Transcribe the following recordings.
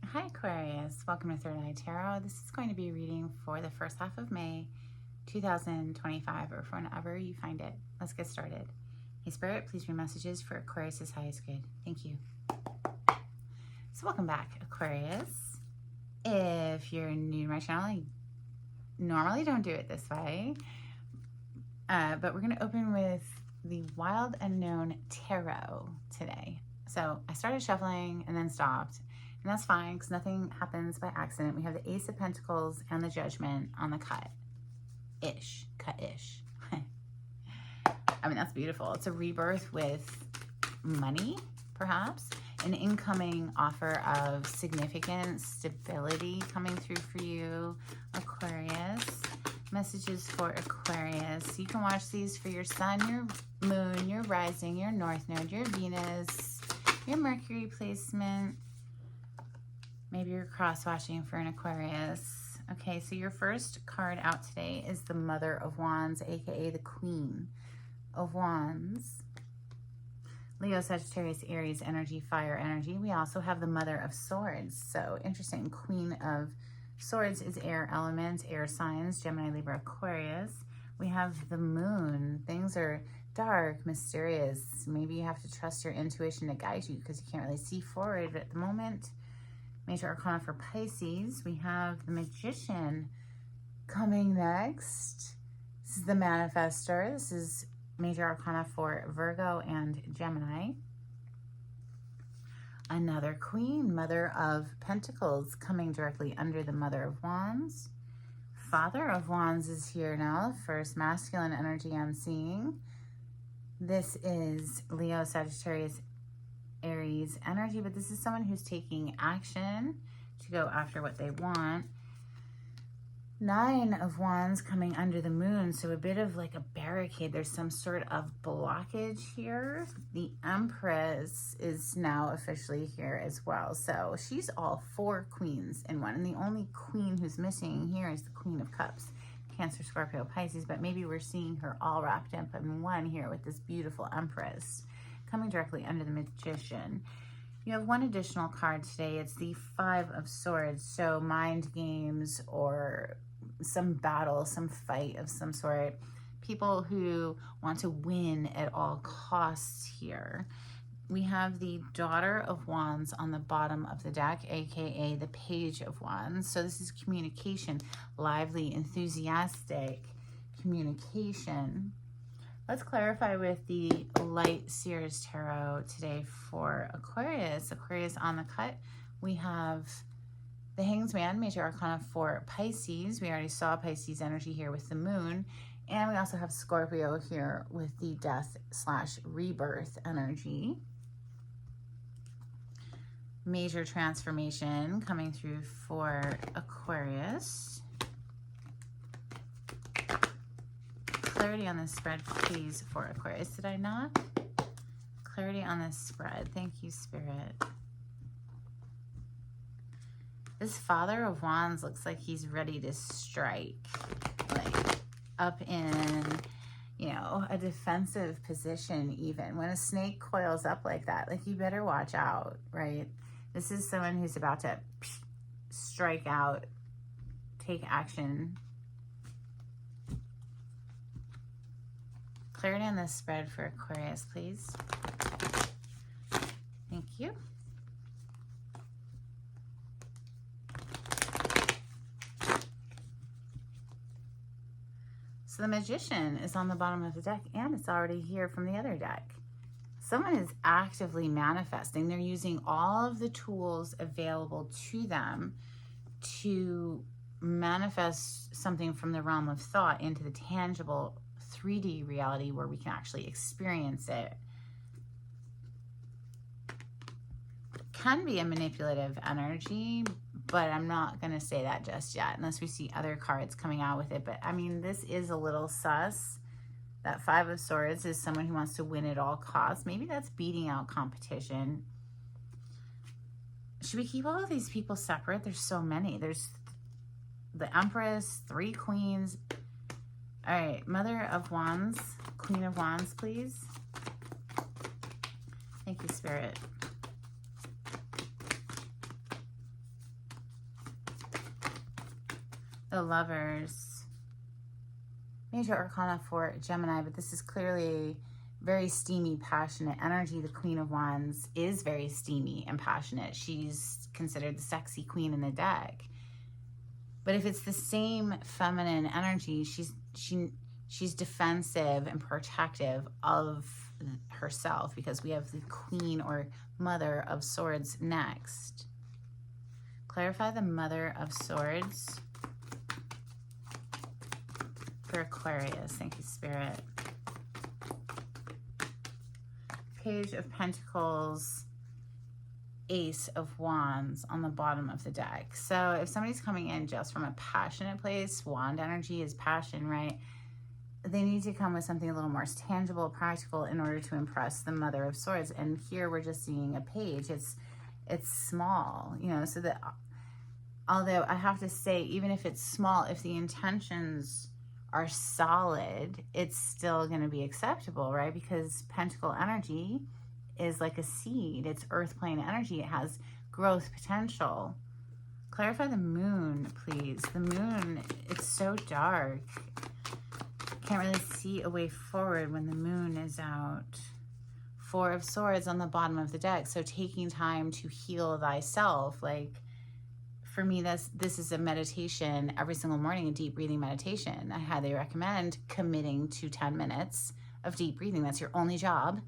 Hi Aquarius, welcome to Third Eye Tarot. This is going to be a reading for the first half of May 2025 or for whenever you find it. Let's get started. Hey Spirit, please read messages for Aquarius' highest good. Thank you. So welcome back Aquarius. If you're new to my channel, I normally don't do it this way, but we're going to open with the Wild Unknown Tarot today. So I started shuffling and then stopped. And that's fine because nothing happens by accident. We have the Ace of Pentacles and the Judgment on the cut-ish. I mean, that's beautiful. It's a rebirth with money, perhaps. An incoming offer of significance, stability coming through for you, Aquarius. Messages for Aquarius. You can watch these for your sun, your moon, your rising, your north node, your Venus, your Mercury placement. Maybe you're cross-watching for an Aquarius. Okay, so your first card out today is the Mother of Wands, aka the Queen of Wands. Leo, Sagittarius, Aries energy, fire energy. We also have the Mother of Swords. So interesting. Queen of Swords is air element, air signs, Gemini, Libra, Aquarius. We have the Moon. Things are dark, mysterious. Maybe you have to trust your intuition to guide you because you can't really see forward at the moment. Major Arcana for Pisces. We have the Magician coming next. This is the Manifestor. This is Major Arcana for Virgo and Gemini. Another Queen, Mother of Pentacles, coming directly under the Mother of Wands. Father of Wands is here now. First masculine energy I'm seeing. This is Leo, Sagittarius, Aries energy, but this is someone who's taking action to go after what they want. Nine of Wands coming under the Moon, so a bit of like a barricade. There's some sort of blockage here. The Empress is now officially here as well, so she's all four queens in one, and the only queen who's missing here is the Queen of Cups, Cancer, Scorpio, Pisces, but maybe we're seeing her all wrapped up in one here with this beautiful Empress coming directly under the Magician. You have one additional card today. It's the Five of Swords. So mind games or some battle, some fight of some sort. People who want to win at all costs here. We have the Daughter of Wands on the bottom of the deck, aka the Page of Wands. So this is communication, lively, enthusiastic communication. Let's clarify with the Light Seers Tarot today for Aquarius. Aquarius on the cut. We have the Hanged Man, Major Arcana for Pisces. We already saw Pisces energy here with the Moon. And we also have Scorpio here with the Death/Rebirth energy. Major transformation coming through for Aquarius. Clarity on this spread, please, for Aquarius. Did I not? Clarity on this spread. Thank you, Spirit. This Father of Wands looks like he's ready to strike, like up in, you know, a defensive position even. When a snake coils up like that, like you better watch out, right? This is someone who's about to strike out, take action. Clarity on this spread for Aquarius, please. Thank you. So the Magician is on the bottom of the deck, and it's already here from the other deck. Someone is actively manifesting. They're using all of the tools available to them to manifest something from the realm of thought into the tangible 3D reality where we can actually experience it. Can be a manipulative energy, but I'm not going to say that just yet unless we see other cards coming out with it. But I mean, this is a little sus. That Five of Swords is someone who wants to win at all costs. Maybe that's beating out competition. Should we keep all of these people separate? There's so many. There's the Empress, three queens. All right, Mother of Wands, Queen of Wands, please. Thank you, Spirit. The Lovers. Major Arcana for Gemini, but this is clearly very steamy, passionate energy. The Queen of Wands is very steamy and passionate. She's considered the sexy queen in the deck. But if it's the same feminine energy, she's defensive and protective of herself, because we have the Queen or Mother of Swords next. Clarify the Mother of Swords for Aquarius. Thank you, Spirit. Page of Pentacles, Ace of Wands on the bottom of the deck. So if somebody's coming in just from a passionate place, wand energy is passion, right? They need to come with something a little more tangible, practical, in order to impress the Mother of Swords. And here we're just seeing a page. It's small, you know, so that, although I have to say, even if it's small, if the intentions are solid, it's still going to be acceptable, right? Because Pentacle energy is like a seed. It's earth plane energy. It has growth potential. Clarify the Moon, please. The Moon, it's so dark. Can't really see a way forward when the Moon is out. Four of Swords on the bottom of the deck. So taking time to heal thyself. Like, for me, this is a meditation every single morning, a deep breathing meditation. I highly recommend committing to 10 minutes of deep breathing. That's your only job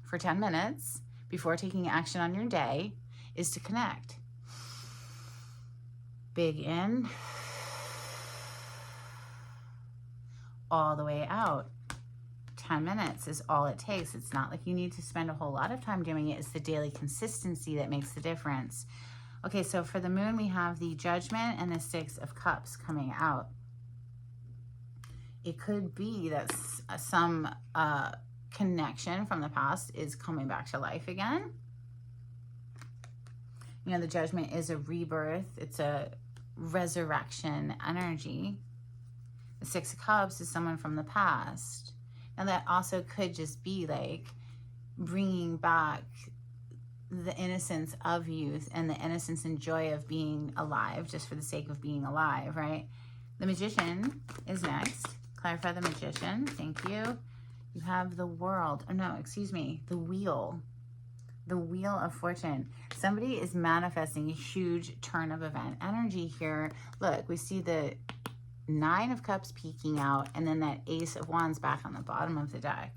for 10 minutes before taking action on your day, is to connect. Big in, all the way out. 10 minutes is all it takes. It's not like you need to spend a whole lot of time doing it. It's the daily consistency that makes the difference. Okay, so for the Moon, we have the Judgment and the Six of Cups coming out. It could be that some connection from the past is coming back to life again. You know, the Judgment is a rebirth. It's a resurrection energy. The Six of Cups is someone from the past. Now, that also could just be like bringing back the innocence of youth and the innocence and joy of being alive just for the sake of being alive, right? The Magician is next. Clarify the Magician. Thank you. You have the World. Oh, no, excuse me. The Wheel. The Wheel of Fortune. Somebody is manifesting a huge turn of event energy here. Look, we see the Nine of Cups peeking out, and then that Ace of Wands back on the bottom of the deck.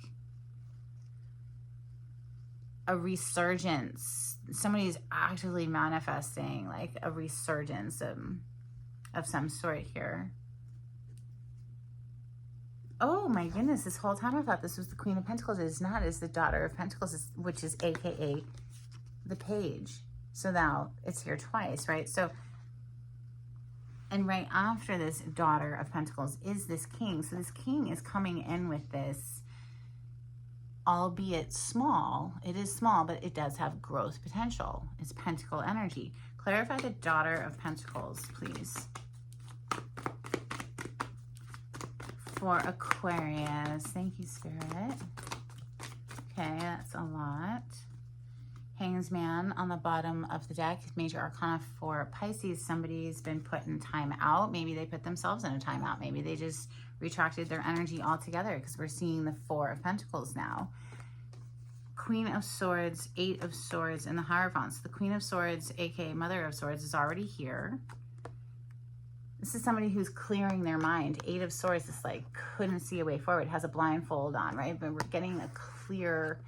A resurgence. Somebody's actively manifesting like a resurgence of some sort here. Oh my goodness, this whole time I thought this was the Queen of Pentacles. It is not. It's the Daughter of Pentacles, which is AKA the Page. So now it's here twice, right? So, and right after this Daughter of Pentacles is this King. So this King is coming in with this, albeit small. It is small, but it does have growth potential. It's Pentacle energy. Clarify the Daughter of Pentacles, please. For Aquarius. Thank you, Spirit. Okay, that's a lot. Hanged Man on the bottom of the deck. Major Arcana for Pisces. Somebody's been put in time out. Maybe they put themselves in a timeout. Maybe they just retracted their energy altogether, because we're seeing the Four of Pentacles now. Queen of Swords, Eight of Swords, and the Hierophant. So the Queen of Swords, aka Mother of Swords, is already here. This is somebody who's clearing their mind. Eight of Swords is like, couldn't see a way forward, has a blindfold on, right? But we're getting a clear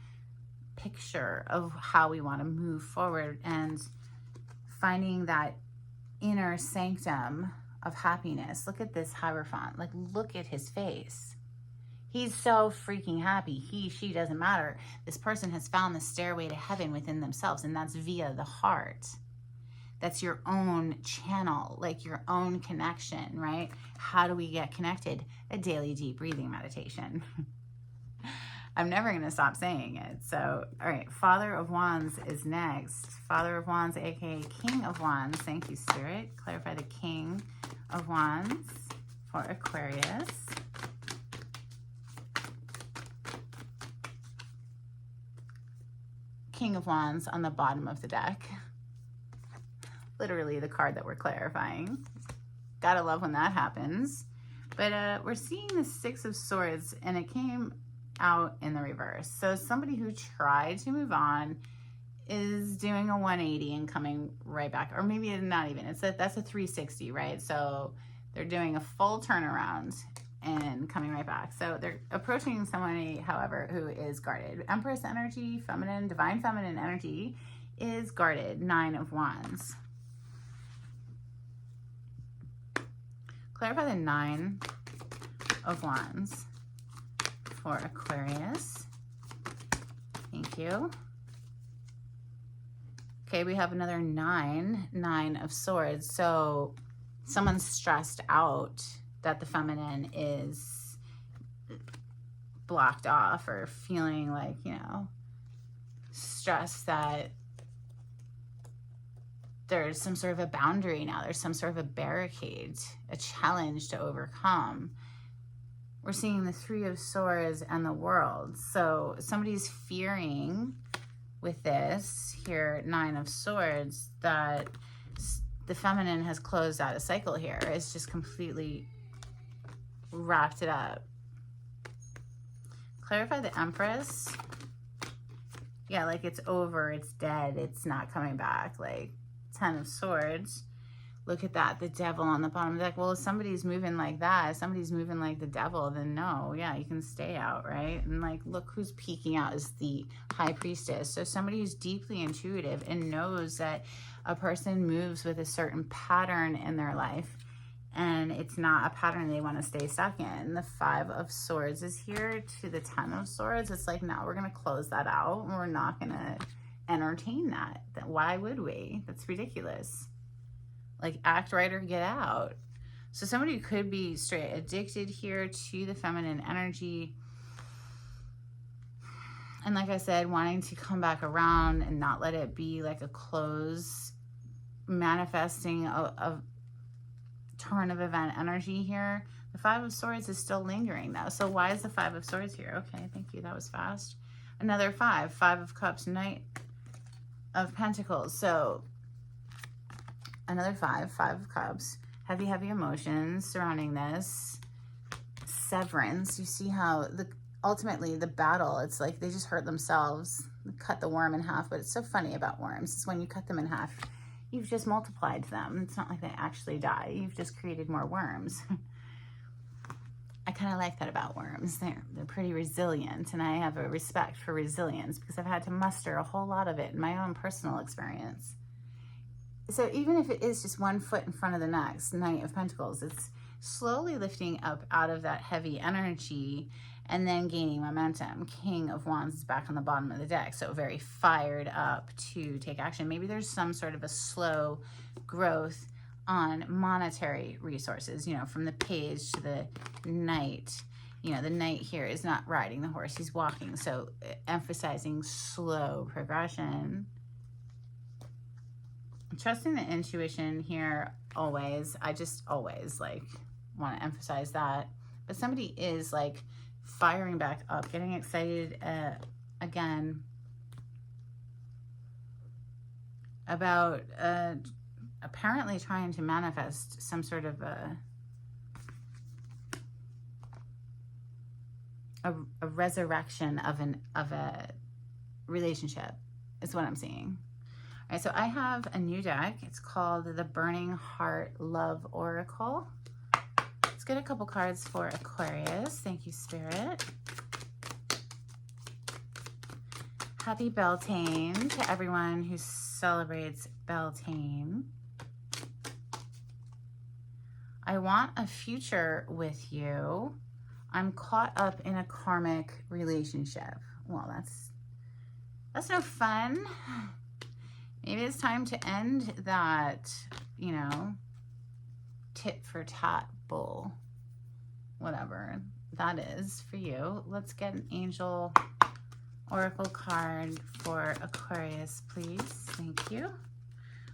picture of how we want to move forward and finding that inner sanctum of happiness. Look at this Hierophant. Like, look at his face. He's so freaking happy. He, she, doesn't matter. This person has found the stairway to heaven within themselves, and that's via the heart. That's your own channel, like your own connection, right? How do we get connected? A daily deep breathing meditation. I'm never going to stop saying it. So, all right, Father of Wands is next. Father of Wands, aka King of Wands. Thank you, Spirit. Clarify the King of Wands for Aquarius. King of Wands on the bottom of the deck. Literally the card that we're clarifying. Gotta love when that happens. But we're seeing the Six of Swords, and it came out in the reverse. So somebody who tried to move on is doing a 180 and coming right back. Or maybe not even. That's a 360, right? So they're doing a full turnaround and coming right back. So they're approaching somebody, however, who is guarded. Empress energy, feminine, divine feminine energy is guarded. 9 of Wands. Clarify the 9 of Wands for Aquarius. Thank you. Okay, we have another 9 of Swords. So someone's stressed out that the feminine is blocked off, or feeling like, you know, stressed that there's some sort of a boundary now. There's some sort of a barricade, a challenge to overcome. We're seeing the 3 of Swords and the World. So somebody's fearing with this here, 9 of Swords, that the feminine has closed out a cycle here. It's just completely wrapped it up. Clarify the Empress. Yeah, like it's over, it's dead, it's not coming back. Like 10 of Swords. Look at that, the Devil on the bottom of the deck. Well, if somebody's moving like that, if somebody's moving like the Devil, then no, yeah, you can stay out, right? And like, look who's peeking out is the High Priestess. So somebody who's deeply intuitive and knows that a person moves with a certain pattern in their life, and it's not a pattern they want to stay stuck in. The 5 of Swords is here to the 10 of Swords. It's like, now we're going to close that out, and we're not going to entertain that. Why would we? That's ridiculous. Like, act right or get out. So somebody could be straight addicted here to the feminine energy. And like I said, wanting to come back around and not let it be like a close, manifesting a turn of event energy here. The 5 of Swords is still lingering though. So why is the 5 of Swords here? Okay, thank you. That was fast. Another 5 of Cups, Knight of Pentacles. So another 5 of Cups. Heavy emotions surrounding this. Severance. You see how ultimately the battle, it's like they just hurt themselves. Cut the worm in half. But it's so funny about worms. It's when you cut them in half, you've just multiplied them. It's not like they actually die. You've just created more worms. I kind of like that about worms. They're pretty resilient, and I have a respect for resilience because I've had to muster a whole lot of it in my own personal experience. So even if it is just one foot in front of the next, Knight of Pentacles, it's slowly lifting up out of that heavy energy and then gaining momentum. King of Wands is back on the bottom of the deck, so very fired up to take action. Maybe there's some sort of a slow growth on monetary resources, you know, from the Page to the Knight. You know, the Knight here is not riding the horse, he's walking, so emphasizing slow progression. Trusting the intuition here always. I just always like want to emphasize that. But somebody is like firing back up, getting excited again about apparently trying to manifest some sort of a resurrection of a relationship is what I'm seeing. All right, so I have a new deck. It's called the Burning Heart Love Oracle. Let's get a couple cards for Aquarius. Thank you, Spirit. Happy Beltane to everyone who celebrates Beltane. I want a future with you. I'm caught up in a karmic relationship. Well, that's no fun. Maybe it's time to end that, you know, tit for tat bull, whatever that is for you. Let's get an angel oracle card for Aquarius, please. Thank you.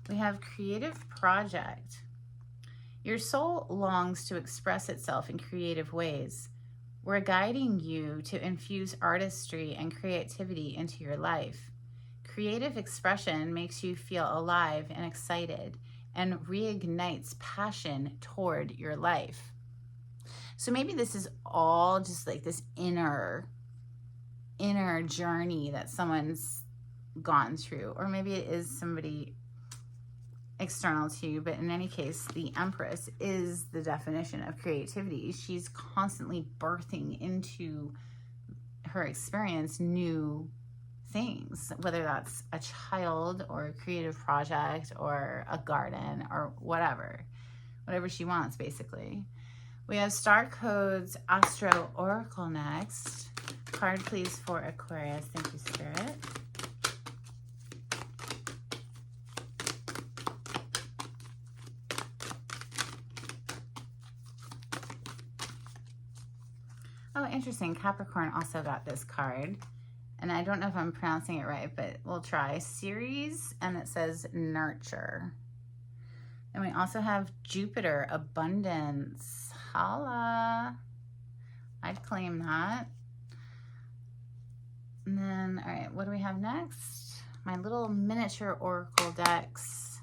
We have creative project. Your soul longs to express itself in creative ways. We're guiding you to infuse artistry and creativity into your life. Creative expression makes you feel alive and excited, and reignites passion toward your life. So maybe this is all just like this inner journey that someone's gone through, or maybe it is somebody external to you. But in any case, the Empress is the definition of creativity. She's constantly birthing into her experience new things, whether that's a child or a creative project or a garden or whatever she wants, basically. We have Star Codes Astro Oracle next. Card, please, for Aquarius. Thank you, Spirit. Oh, interesting. Capricorn also got this card. And I don't know if I'm pronouncing it right, but we'll try. Series, and it says Nurture. And we also have Jupiter, Abundance. Holla. I'd claim that. And then, all right, what do we have next? My little miniature oracle decks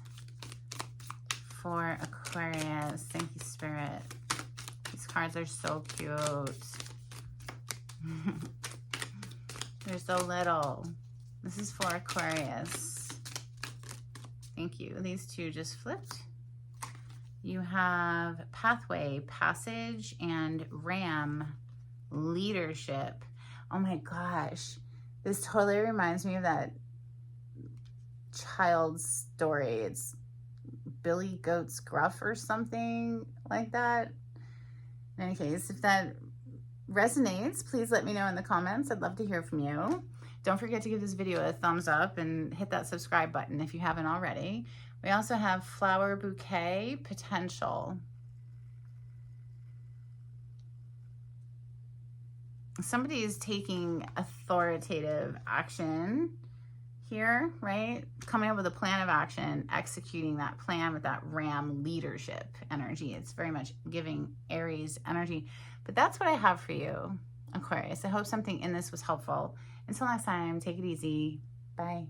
for Aquarius. Thank you, Spirit. These cards are so cute. They're so little. This is for Aquarius. Thank you. These two just flipped. You have Pathway, Passage, and Ram, Leadership. Oh my gosh. This totally reminds me of that child's story. It's Billy Goat's Gruff or something like that. In any case, if that resonates, please let me know in the comments. I'd love to hear from you. Don't forget to give this video a thumbs up and hit that subscribe button if you haven't already. We also have Flower Bouquet, Potential. Somebody is taking authoritative action here, right? Coming up with a plan of action, executing that plan with that Ram leadership energy. It's very much giving Aries energy. But that's what I have for you, Aquarius. I hope something in this was helpful. Until next time, take it easy. Bye.